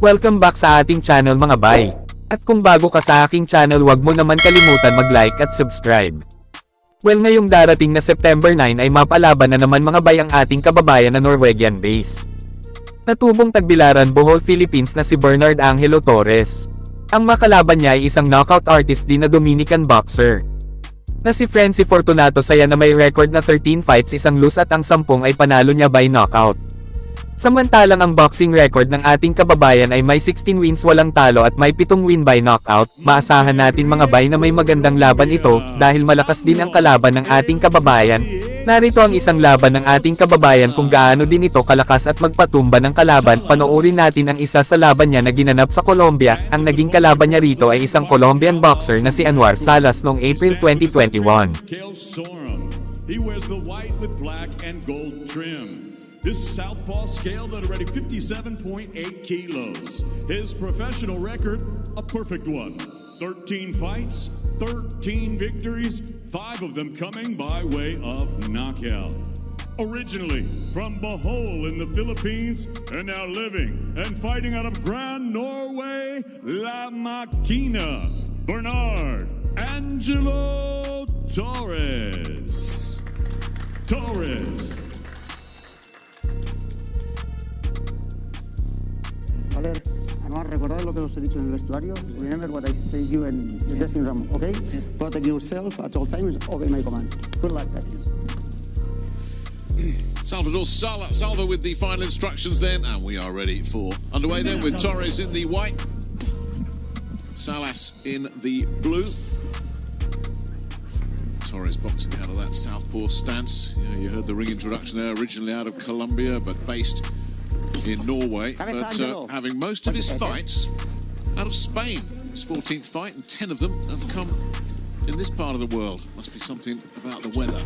Welcome back sa ating channel mga bay. At kung bago ka sa aking channel, wag mo naman kalimutan mag-like at subscribe. Well, ngayong darating na September 9 ay mapalaban na naman mga bay ang ating kababayan na Norwegian base. Natubong Tagbilaran, Bohol, Philippines na si Bernard Angelo Torres. Ang makalaban niya ay isang knockout artist din na Dominican boxer na si Frency Fortunato Saya na may record na 13 fights, isang lose at ang 10 ay panalo niya by knockout. Samantalang ang boxing record ng ating kababayan ay may 16 wins walang talo at may 7 win by knockout. Maasahan natin mga bay na may magandang laban ito dahil malakas din ang kalaban ng ating kababayan. Narito ang isang laban ng ating kababayan kung gaano din ito kalakas at magpatumba ng kalaban. Panoorin natin ang isa sa laban niya na ginanap sa Colombia. Ang naging kalaban niya rito ay isang Colombian boxer na si Anuar Salas noong April 2021. He wears the white with black and gold trim. This southpaw scaled at already 57.8 kilos. His professional record, a perfect one. 13 fights, 13 victories, 5 of them coming by way of knockout. Originally from Bohol in the Philippines, and now living and fighting out of Grand Norway, La Máquina, Bernard Angelo Torres. Valer, Anuar, recordad lo que os he dicho en el vestuario. Remember what I say you in the dressing room, okay? Protect yourself at all times, obey my commands. Good luck, guys. Salva with the final instructions then, and we are ready for underway then with Torres in the white, Salas in the blue. Torres boxing out of that southpaw stance. You heard the ring introduction there, originally out of Colombia but based in Norway, but having most of his fights out of Spain. His 14th fight, and 10 of them have come in this part of the world. Must be something about the weather.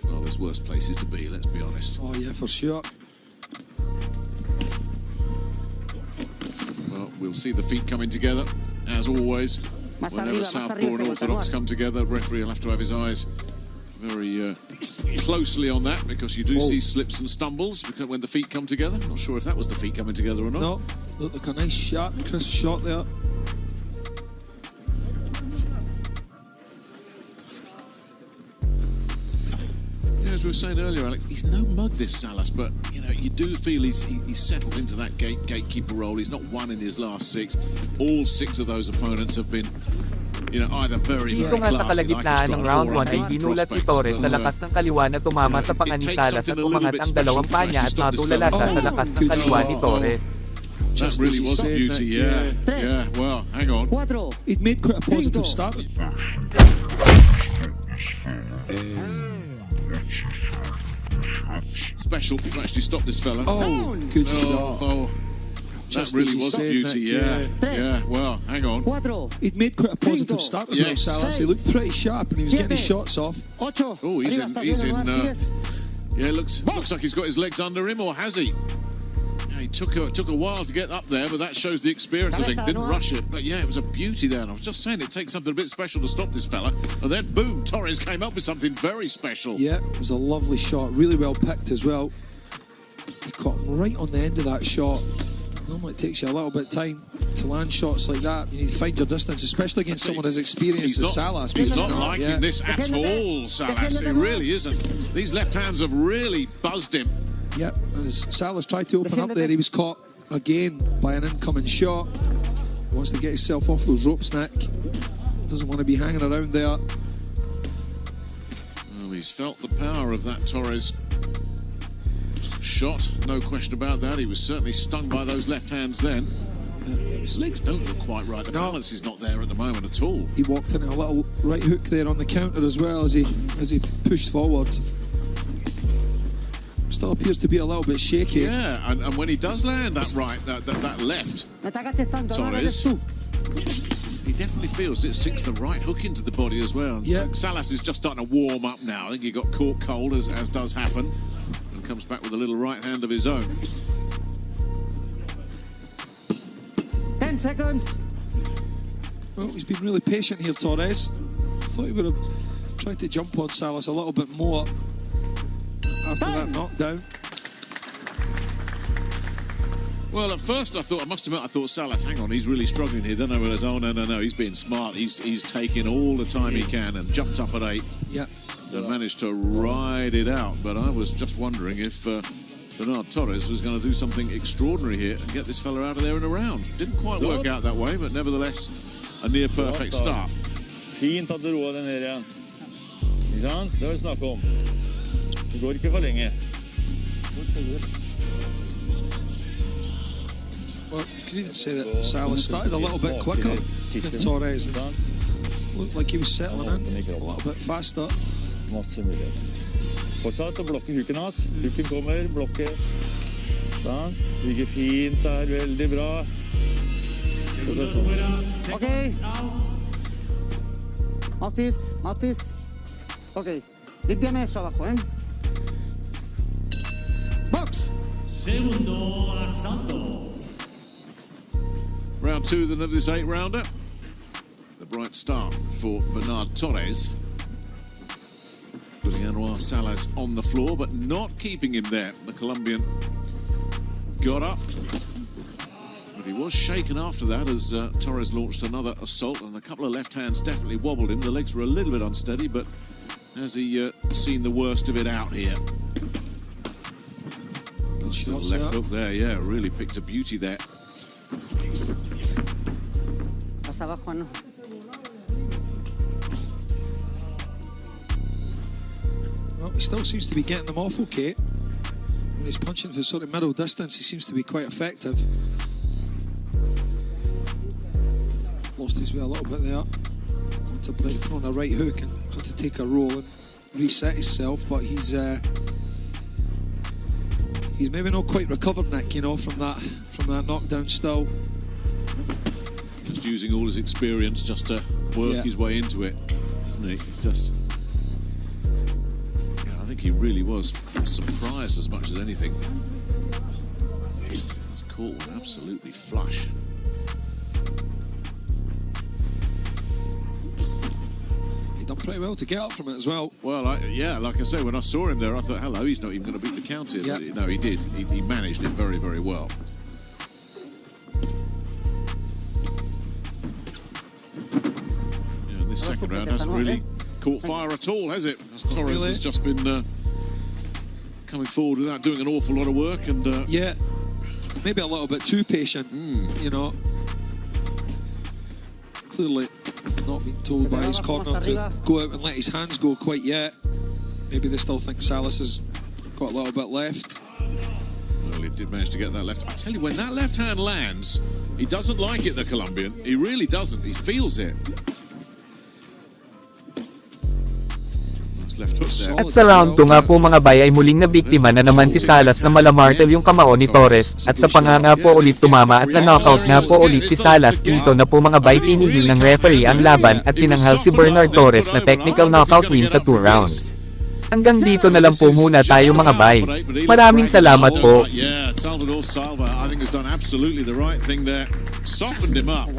Well, there's worse places to be, let's be honest. Oh yeah, for sure. Well, we'll see the feet coming together, as always. Whenever southpaw and orthodox come together, the referee will have to have his eyes very closely on that, because you do see slips and stumbles when the feet come together. Not sure if that was the feet coming together or not. No, looked like a nice shot, crisp shot there. Yeah, as we were saying earlier, Alex, he's no mug, this Salas, but you know, you do feel he's settled into that gatekeeper role. He's not won in his last 6. All 6 of those opponents have been, you know, either very dito nga sa kalagitnaan ng round 1 ay ginulat ni Torres sa lakas ng kaliwa na tumama sa panga ni Salas at umangat ang dalawang paa niya at matulala siya sa lakas ng kaliwa ni Torres. That really was a beauty, yeah. Well, hang on. He'd made quite a positive start. Special to actually stop this fella. Oh, good shot. That really was a beauty, yeah. Well, hang on. He'd made quite a positive start as well, Salas. He looked pretty sharp and he was getting his shots off. Oh, he's in. Yeah, looks like he's got his legs under him, or has he? Yeah, he took a while to get up there, but that shows the experience. I think didn't rush it, but yeah, it was a beauty there. And I was just saying, it takes something a bit special to stop this fella, and then boom, Torres came up with something very special. Yeah, it was a lovely shot, really well picked as well. He caught him right on the end of that shot. Normally it takes you a little bit of time to land shots like that. You need to find your distance, especially against someone as experienced as Salas. He's not liking this at all, Salas. He really isn't. These left hands have really buzzed him. Yep, and as Salas tried to open up there, he was caught again by an incoming shot. He wants to get himself off those ropes, Nick. Doesn't want to be hanging around there. Well, he's felt the power of that Torres shot, no question about that. He was certainly stung by those left hands then. His legs don't look quite right. The balance is not there at the moment at all. He walked in a little right hook there on the counter as well as he pushed forward. Still appears to be a little bit shaky. Yeah, and when he does land that right, that left, Torres, he definitely feels it sinks the right hook into the body as well. And so Salas is just starting to warm up now. I think he got caught cold, as does happen, and comes back with a little right hand of his own. 10 seconds. Well, he's been really patient here, Torres. Thought he would have tried to jump on Salas a little bit more after that knockdown. Well, at first I must admit, I thought Salas, hang on, he's really struggling here. Then I realised, oh no, he's being smart. He's taking all the time he can and jumped up at 8. Yeah. And managed to ride it out. But I was just wondering if Bernard Torres was going to do something extraordinary here and get this fella out of there in a round. Didn't quite work out that way, but nevertheless, a near perfect start. Fint at du roer den ned igjen. Ikke sant? Det har vi snakket om. Det går ikke for lenge. Well, you could even say that Salas started a little bit quicker than Torres. And looked like he was settling in a little bit faster. Masse mulighet. Fortsatt å blokke huken hans. Huken kommer, blokke. Sånn. Ligger fint der, veldig bra. Okay. Mouthpiece. Okay. Límpiame eso abajo, Box. Segundo asalto. Round 2 of this 8-rounder. The bright start for Bernard Torres. Putting Anuar Salas on the floor, but not keeping him there. The Colombian got up. But he was shaken after that as Torres launched another assault, and a couple of left hands definitely wobbled him. The legs were a little bit unsteady, but has he seen the worst of it out here? Good shots left hook there, yeah, really picked a beauty there. Más abajo, no. Well, he still seems to be getting them off okay. When he's punching for sort of middle distance, he seems to be quite effective. Lost his way a little bit there. Contemplated throwing a right hook and had to take a roll and reset himself, but he's maybe not quite recovered, Nick, you know, from that knockdown still. Just using all his experience just to work his way into it, isn't he? He's just... I think he really was surprised as much as anything. He's caught one absolutely flush. He done pretty well to get up from it as well. Well, like I say, when I saw him there, I thought, hello, he's not even going to beat the count here. But no, he did. He managed it very, very well. Yeah, this second round hasn't really caught fire at all, has it? As Torres has just been coming forward without doing an awful lot of work, and yeah, maybe a little bit too patient. You know, clearly not been told by his corner to go out and let his hands go quite yet. Maybe they still think Salas has got a little bit left. Well, he did manage to get that left. I tell you, when that left hand lands, he doesn't like it, the Colombian. He really doesn't. He feels it. Left hook there. At sa round 2 nga po mga bay ay muling nabiktima na naman si Salas na malamartel yung kamao ni Torres, at sa panganga po ulit tumama at na-knockout nga po ulit si Salas. Dito na po mga bay tinigil ng referee ang laban at tinanghal si Bernard Torres na technical knockout win sa 2 rounds. Hanggang dito na lang po muna tayo mga bay. Maraming salamat po. Yeah, Salvador Salva, I think has done absolutely the right thing there. Softened him up.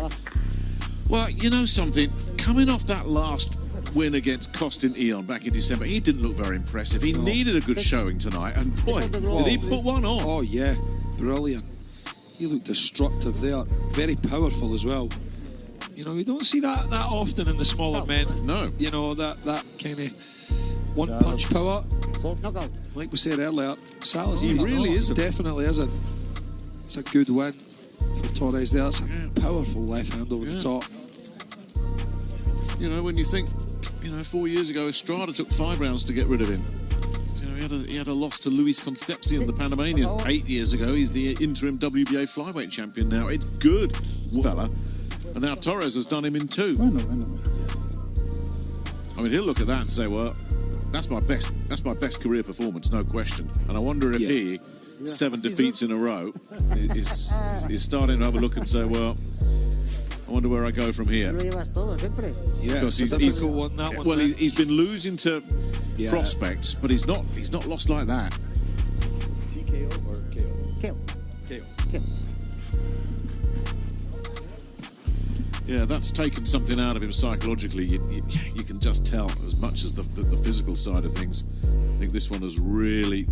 Well, you know something, coming off that last win against Costin Eon back in December, he didn't look very impressive. He needed a good showing tonight, and boy, did he put one on. Oh yeah, brilliant. He looked destructive there, very powerful as well. You know, you don't see that often in the smaller men. No. You know, that kind of one-punch power. Like we said earlier, Salas, he really isn't. Definitely isn't. It's a good win for Torres there. It's a powerful left hand over the top. You know, when you think, 4 years ago, Estrada took 5 rounds to get rid of him. You know, he had a loss to Luis Concepcion, the Panamanian, 8 years ago. He's the interim WBA flyweight champion now. It's good, fella. And now Torres has done him in 2. I mean, he'll look at that and say, well, that's my best career performance, no question. And I wonder if he, 7 defeats in a row, is starting to have a look and say, well, I wonder where I go from here. Yeah, because he's been losing to prospects, but he's not lost like that. TKO or KO? KO. KO. Yeah, that's taken something out of him psychologically. You can just tell, as much as the physical side of things. I think this one has really,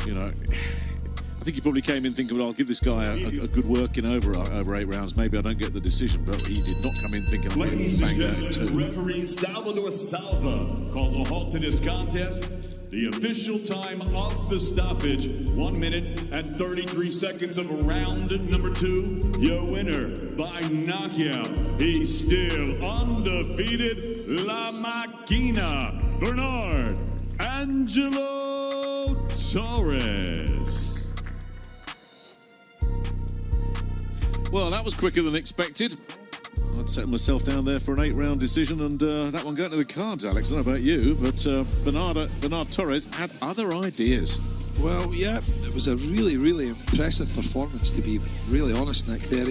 you know, I think he probably came in thinking, well, I'll give this guy a good working over 8 rounds. Maybe I don't get the decision, but he did not come in thinking, I'm going to bang that in 2. Referee Salvador Salva calls a halt to this contest. The official time of the stoppage, 1 minute and 33 seconds of round number 2. Your winner by knockout. He's still undefeated, La Máquina, Bernard Angelo Torres. Well, that was quicker than expected. I'd settled myself down there for an 8-round decision, and that one going to the cards, Alex. I don't know about you, but Bernard Torres had other ideas. Well, yeah, it was a really, really impressive performance, to be really honest, Nick. There,